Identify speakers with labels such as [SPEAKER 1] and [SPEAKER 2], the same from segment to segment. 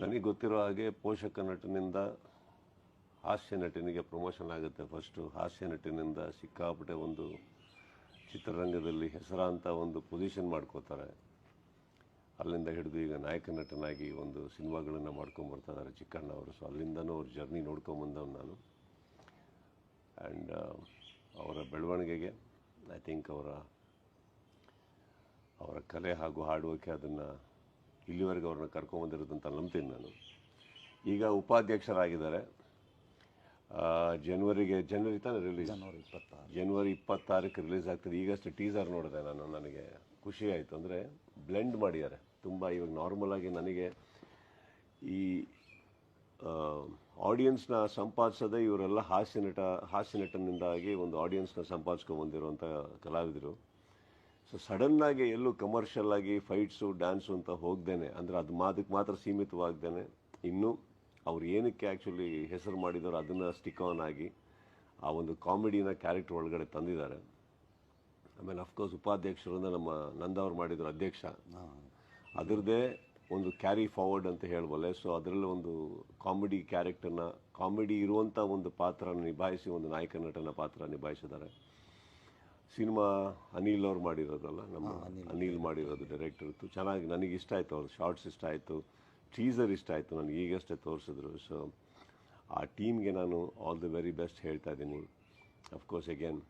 [SPEAKER 1] ನನಗೆ ಗೊತ್ತಿರೋ ಹಾಗೆ ಪೋಷಕ ನಟನಿಂದ ಹಾಸ್ಯ ನಟನಿಗೆ ಪ್ರಮೋಷನ್ ಆಗುತ್ತೆ. ಫಸ್ಟು ಹಾಸ್ಯ ನಟನಿಂದ ಸಿಕ್ಕಾಪಟ್ಟೆ ಒಂದು ಚಿತ್ರರಂಗದಲ್ಲಿ ಹೆಸರಾಂತ ಒಂದು ಪೊಸಿಷನ್ ಮಾಡ್ಕೋತಾರೆ. ಅಲ್ಲಿಂದ ಹಿಡಿದು ಈಗ ನಾಯಕ ನಟನಾಗಿ ಒಂದು ಸಿನಿಮಾಗಳನ್ನು ಮಾಡ್ಕೊಂಬರ್ತಾ ಇದ್ದಾರೆ ಚಿಕ್ಕಣ್ಣ ಅವರು. ಸೊ ಅಲ್ಲಿಂದನೂ ಅವ್ರ ಜರ್ನಿ ನೋಡ್ಕೊಂಬಂದವನು ನಾನು. ಆ್ಯಂಡ್ ಅವರ ಬೆಳವಣಿಗೆಗೆ ಐ ಥಿಂಕ್ ಅವರ ಕಲೆ ಹಾಗೂ ಹಾಡುವಿಕೆ ಅದನ್ನು ಇಲ್ಲಿವರೆಗೆ ಅವ್ರನ್ನ ಕರ್ಕೊಂಬಂದಿರೋದಂತ ನಂಬ್ತೀನಿ ನಾನು. ಈಗ ಉಪಾಧ್ಯಕ್ಷರಾಗಿದ್ದಾರೆ. ಜನವರಿ ತಾನೇ ರಿಲೀಸ್, ಜನವರಿ 26ಕ್ಕೆ ರಿಲೀಸ್ ಆಗ್ತದೆ. ಈಗಷ್ಟು ಟೀಸರ್ ನೋಡಿದೆ ನಾನು, ನನಗೆ ಖುಷಿ ಆಯಿತು. ಅಂದರೆ ಬ್ಲೆಂಡ್ ಮಾಡಿದ್ದಾರೆ ತುಂಬ. ಇವಾಗ ನಾರ್ಮಲ್ ಆಗಿ ನನಗೆ ಈ ಆಡಿಯನ್ಸ್ನ ಸಂಪಾದಿಸೋದೇ ಇವರೆಲ್ಲ ಹಾಸ್ಯ ನಟನಿಂದಾಗಿ ಒಂದು ಆಡಿಯನ್ಸ್ನ ಸಂಪಾದಿಸ್ಕೊಂಬಂದಿರುವಂಥ ಕಲಾವಿದರು. ಸೊ ಸಡನ್ನಾಗಿ ಎಲ್ಲೂ ಕಮರ್ಷಿಯಲ್ ಆಗಿ ಫೈಟ್ಸು ಡ್ಯಾನ್ಸು ಅಂತ ಹೋಗ್ದೇನೆ, ಅಂದರೆ ಅದಕ್ಕೆ ಮಾತ್ರ ಸೀಮಿತವಾಗ್ದೇನೆ ಇನ್ನೂ ಅವ್ರು ಏನಕ್ಕೆ ಆ್ಯಕ್ಚುಲಿ ಹೆಸರು ಮಾಡಿದಾರೋ ಅದನ್ನು ಸ್ಟಿಕ್ ಆನ್ ಆಗಿ ಆ ಒಂದು ಕಾಮಿಡಿನ ಕ್ಯಾರೆಕ್ಟರ್ ಒಳಗಡೆ ತಂದಿದ್ದಾರೆ. ಆಮೇಲೆ ಅಫ್ಕೋರ್ಸ್ ಉಪಾಧ್ಯಕ್ಷರು ಅಂದರೆ ನಮ್ಮ ನಂದವ್ರು ಮಾಡಿದ್ರು ಅಧ್ಯಕ್ಷ, ಅದರದ್ದೇ ಒಂದು ಕ್ಯಾರಿ ಫಾರ್ವರ್ಡ್ ಅಂತ ಹೇಳ್ಬಲ್ಲೆ. ಸೊ ಅದರಲ್ಲಿ ಒಂದು ಕಾಮಿಡಿ ಕ್ಯಾರೆಕ್ಟರ್ನ, ಕಾಮಿಡಿ ಇರುವಂಥ ಒಂದು ಪಾತ್ರನ ನಿಭಾಯಿಸಿ ಒಂದು ನಾಯಕ ನಟನ ಪಾತ್ರ ನಿಭಾಯಿಸಿದ್ದಾರೆ. ಸಿನಿಮಾ ಅನಿಲ್ ಅವ್ರು ಮಾಡಿರೋದಲ್ಲ, ನಮ್ಮ ಅನಿಲ್ ಮಾಡಿರೋದು ಡೈರೆಕ್ಟರ್. ಚೆನ್ನಾಗಿ ನನಗೆ ಇಷ್ಟ ಆಯಿತು, ಅವ್ರ ಶಾರ್ಟ್ಸ್ ಇಷ್ಟ ಆಯಿತು, ಟೀಸರ್ ಇಷ್ಟ ಆಯಿತು, ನನಗೆ ಈಗಷ್ಟೇ ತೋರಿಸಿದ್ರು. ಸೊ ಆ ಟೀಮ್ಗೆ ನಾನು ಆಲ್ ದಿ ವೆರಿ ಬೆಸ್ಟ್ ಹೇಳ್ತಾ ಇದ್ದೀನಿ. ಅಫ್ಕೋರ್ಸ್ ಅಗೇನ್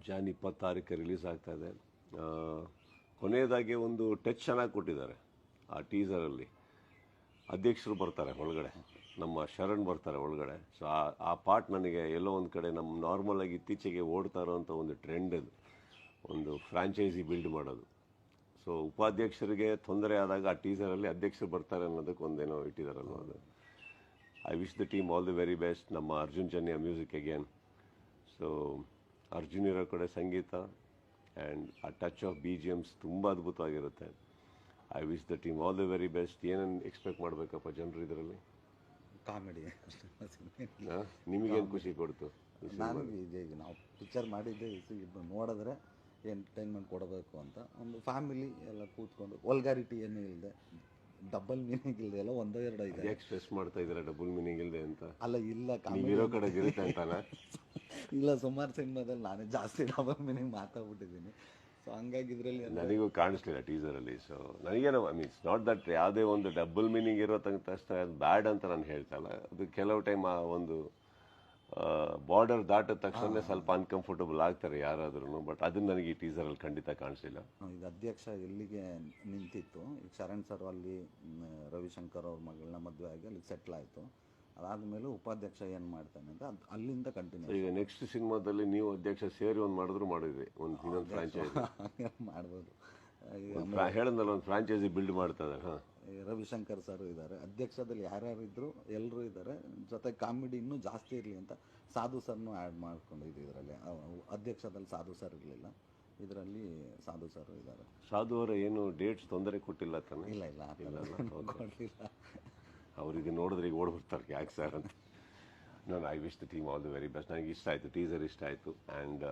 [SPEAKER 1] ಜಾನ್ 26ಕ್ಕೆ ರಿಲೀಸ್ ಆಗ್ತಾಯಿದೆ. ಕೊನೆಯದಾಗಿ ಒಂದು ಟಚ್ ಚೆನ್ನಾಗಿ ಕೊಟ್ಟಿದ್ದಾರೆ ಆ ಟೀಸರಲ್ಲಿ. ಅಧ್ಯಕ್ಷರು ಬರ್ತಾರೆ ಒಳಗಡೆ, ನಮ್ಮ ಶರಣ್ ಬರ್ತಾರೆ ಒಳಗಡೆ. ಸೊ ಆ ಪಾರ್ಟ್ ನನಗೆ ಎಲ್ಲೋ ಒಂದು ಕಡೆ ನಮ್ಮ ನಾರ್ಮಲಾಗಿ ಇತ್ತೀಚೆಗೆ ಓಡ್ತಾ ಇರೋವಂಥ ಒಂದು ಟ್ರೆಂಡ್, ಒಂದು ಫ್ರಾಂಚೈಸಿ ಬಿಲ್ಡ್ ಮಾಡೋದು. ಸೊ ಉಪಾಧ್ಯಕ್ಷರಿಗೆ ತೊಂದರೆ ಆದಾಗ ಆ ಟೀಸರಲ್ಲಿ ಅಧ್ಯಕ್ಷರು ಬರ್ತಾರೆ ಅನ್ನೋದಕ್ಕೆ ಒಂದೇನೋ ಇಟ್ಟಿದ್ದಾರಲ್ವ ಅದು. I wish the team all the very best. ನಮ್ಮ Arjun Janya music again. So Arjun ಇರೋ ಕಡೆ ಸಂಗೀತ ಆ್ಯಂಡ್ ಆ ಟಚ್ ಆಫ್ BGMs ತುಂಬ ಅದ್ಭುತವಾಗಿರುತ್ತೆ. I wish the team all the very best. ಏನೇನು ಎಕ್ಸ್ಪೆಕ್ಟ್ ಮಾಡಬೇಕಪ್ಪ ಜನರು ಇದರಲ್ಲಿ?
[SPEAKER 2] ಕಾಮಿಡಿ.
[SPEAKER 1] ನಿಮಗೇನು ಖುಷಿ ಕೊಡ್ತು?
[SPEAKER 2] ನಾನು ಈಗ ನಾವು ಪಿಕ್ಚರ್ ಮಾಡಿದ್ದೆ ಇದು ನೋಡಿದ್ರೆ ಎಂಟರ್ಟೈನ್ಮೆಂಟ್ ಕೊಡಬೇಕು ಅಂತ. ಒಂದು ಫ್ಯಾಮಿಲಿ ಎಲ್ಲ ಕೂತ್ಕೊಂಡು ವಲ್ಗಾರಿಟಿ ಏನೂ ಇಲ್ಲದೆ, ಡಬಲ್ ಮೀನಿಂಗ್ ಇಲ್ಲದೆ ಎಲ್ಲ ಒಂದೋ ಎರಡೋ ಇದೆ.
[SPEAKER 1] ಯಾಕೆ ಸ್ಟ್ರೆಸ್ ಮಾಡ್ತಾ ಇದ್ದಾರೆ ಡಬಲ್ ಮೀನಿಂಗ್ ಇಲ್ಲದೆ ಅಂತ?
[SPEAKER 2] ಅಲ್ಲ ಇಲ್ಲ,
[SPEAKER 1] ನೀವಿರೋ ಕಡೆ ಇರುತ್ತೆ ಅಂತಾನ?
[SPEAKER 2] ಇಲ್ಲ, ಸುಮಾರು ಸಿನಿಮಾದಲ್ಲಿ ನಾನೇ ಜಾಸ್ತಿ ಡಬಲ್ ಮೀನಿಂಗ್ ಮಾತಾಡ್ಬಿಟ್ಟಿದ್ದೀನಿ. ಸೊ ಹಂಗಾಗಿ ಇದರಲ್ಲಿ
[SPEAKER 1] ನನಗೂ ಕಾಣಿಸ್ಲಿಲ್ಲ ಟೀಸರಲ್ಲಿ. ಸೊ ನನಗೇನೋ ಮೀನ್ಸ್ ನಾಟ್ ದಟ್ ಯಾವುದೇ ಒಂದು ಡಬಲ್ ಮೀನಿಂಗ್ ಇರೋ ತಕ್ಷಣ ಅದು ಬ್ಯಾಡ್ ಅಂತ ನಾನು ಹೇಳ್ತಾ ಇಲ್ಲ. ಅದು ಕೆಲವು ಟೈಮ್ ಆ ಒಂದು ಬಾರ್ಡರ್ ದಾಟಿದ ತಕ್ಷಣ ಸ್ವಲ್ಪ ಅನ್ಕಂಫರ್ಟಬಲ್ ಆಗ್ತಾರೆ ಯಾರಾದ್ರೂ. ಬಟ್ ಅದನ್ನ ನನಗೆ ಈ ಟೀಸರಲ್ಲಿ ಖಂಡಿತ ಕಾಣಿಸ್ಲಿಲ್ಲ.
[SPEAKER 2] ಇದು ಅಧ್ಯಕ್ಷ ಎಲ್ಲಿಗೆ ನಿಂತಿತ್ತು, ಈಗ ಶರಣ್ ಸರ್ ಅಲ್ಲಿ ರವಿಶಂಕರ್ ಅವ್ರ ಮಗಳನ್ನ ಮದುವೆ ಆಗಿ ಅಲ್ಲಿ ಸೆಟ್ಲ್ ಆಯಿತು. ಅದಾದಮೇಲೆ ಉಪಾಧ್ಯಕ್ಷ ಏನು ಮಾಡ್ತಾನೆ ಅಂತ ಅಲ್ಲಿಂದ ಕಂಟಿನ್ಯೂ.
[SPEAKER 1] ಈಗ ನೆಕ್ಸ್ಟ್ ಸಿನಿಮಾದಲ್ಲಿ ನೀವು ಅಧ್ಯಕ್ಷ ಸೇರಿ ಒಂದು ಮಾಡಿದ್ರಿ, ಒಂದು ಇನ್ನೊಂದು ಫ್ರಾಂಚೈಸಿ
[SPEAKER 2] ಮಾಡ್ಬೋದು.
[SPEAKER 1] ಹೇಳಿದ್ನಲ್ಲ, ಒಂದು ಫ್ರಾಂಚೈಸಿ ಬಿಲ್ಡ್ ಮಾಡ್ತಾ ಇದ್ದಾರೆ. ಹಾಂ,
[SPEAKER 2] ರವಿಶಂಕರ್ ಸರ್ ಇದ್ದಾರೆ, ಅಧ್ಯಕ್ಷದಲ್ಲಿ ಯಾರ್ಯಾರು ಇದ್ದರು ಎಲ್ಲರೂ ಇದ್ದಾರೆ. ಜೊತೆ ಕಾಮಿಡಿ ಇನ್ನೂ ಜಾಸ್ತಿ ಇರಲಿ ಅಂತ ಸಾಧು ಸರ್ನು ಆ್ಯಡ್ ಮಾಡ್ಕೊಂಡಿದ್ದು ಇದರಲ್ಲಿ. ಅಧ್ಯಕ್ಷದಲ್ಲಿ ಸಾಧು ಸರ್ ಇರಲಿಲ್ಲ, ಇದರಲ್ಲಿ ಸಾಧು ಸರ್ ಇದ್ದಾರೆ.
[SPEAKER 1] ಸಾಧು ಅವರ ಏನು ಡೇಟ್ಸ್ ತೊಂದರೆ ಕೊಟ್ಟಿಲ್ಲ ತಾನೆ?
[SPEAKER 2] ಇಲ್ಲ ಕೊಡಲಿಲ್ಲ.
[SPEAKER 1] ಅವರಿಗೆ ನೋಡಿದ್ರೆ ಈಗ ಓಡ್ಬಿಡ್ತಾರೆ ಯಾಕೆ ಸರ್ ಅಂತ. ನಾನು I wish the team all the very best. ನನಗೆ ಇಷ್ಟ ಆಯಿತು, ಟೀಸರ್ ಇಷ್ಟ ಆಯಿತು, ಆ್ಯಂಡ್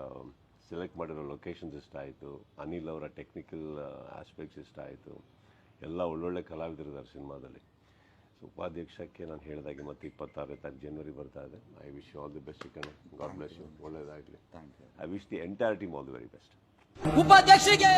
[SPEAKER 1] ಸೆಲೆಕ್ಟ್ ಮಾಡಿರೋ ಲೊಕೇಶನ್ಸ್ ಇಷ್ಟ ಆಯಿತು. ಅನಿಲ್ ಅವರ ಟೆಕ್ನಿಕಲ್ ಆಸ್ಪೆಕ್ಟ್ಸ್ ಇಷ್ಟ ಆಯಿತು. ಎಲ್ಲ ಒಳ್ಳೊಳ್ಳೆ ಕಲಾವಿದರಿದ್ದಾರೆ ಸಿನಿಮಾದಲ್ಲಿ. ಸೊ ಉಪಾಧ್ಯಕ್ಷಕ್ಕೆ ನಾನು ಹೇಳಿದಾಗೆ ಮತ್ತೆ 26ನೇ ತಾರೀಕು ಜನವರಿ ಬರ್ತಾ ಇದೆ. I wish you all the best. ಚಿಕನ್ ಗಾಡ್ ಬ್ಲೆಸ್ ಯು, ಒಳ್ಳೆಯದಾಗಲಿ. I wish the entire team all the very best.
[SPEAKER 3] ಉಪಾಧ್ಯಕ್ಷರಿಗೆ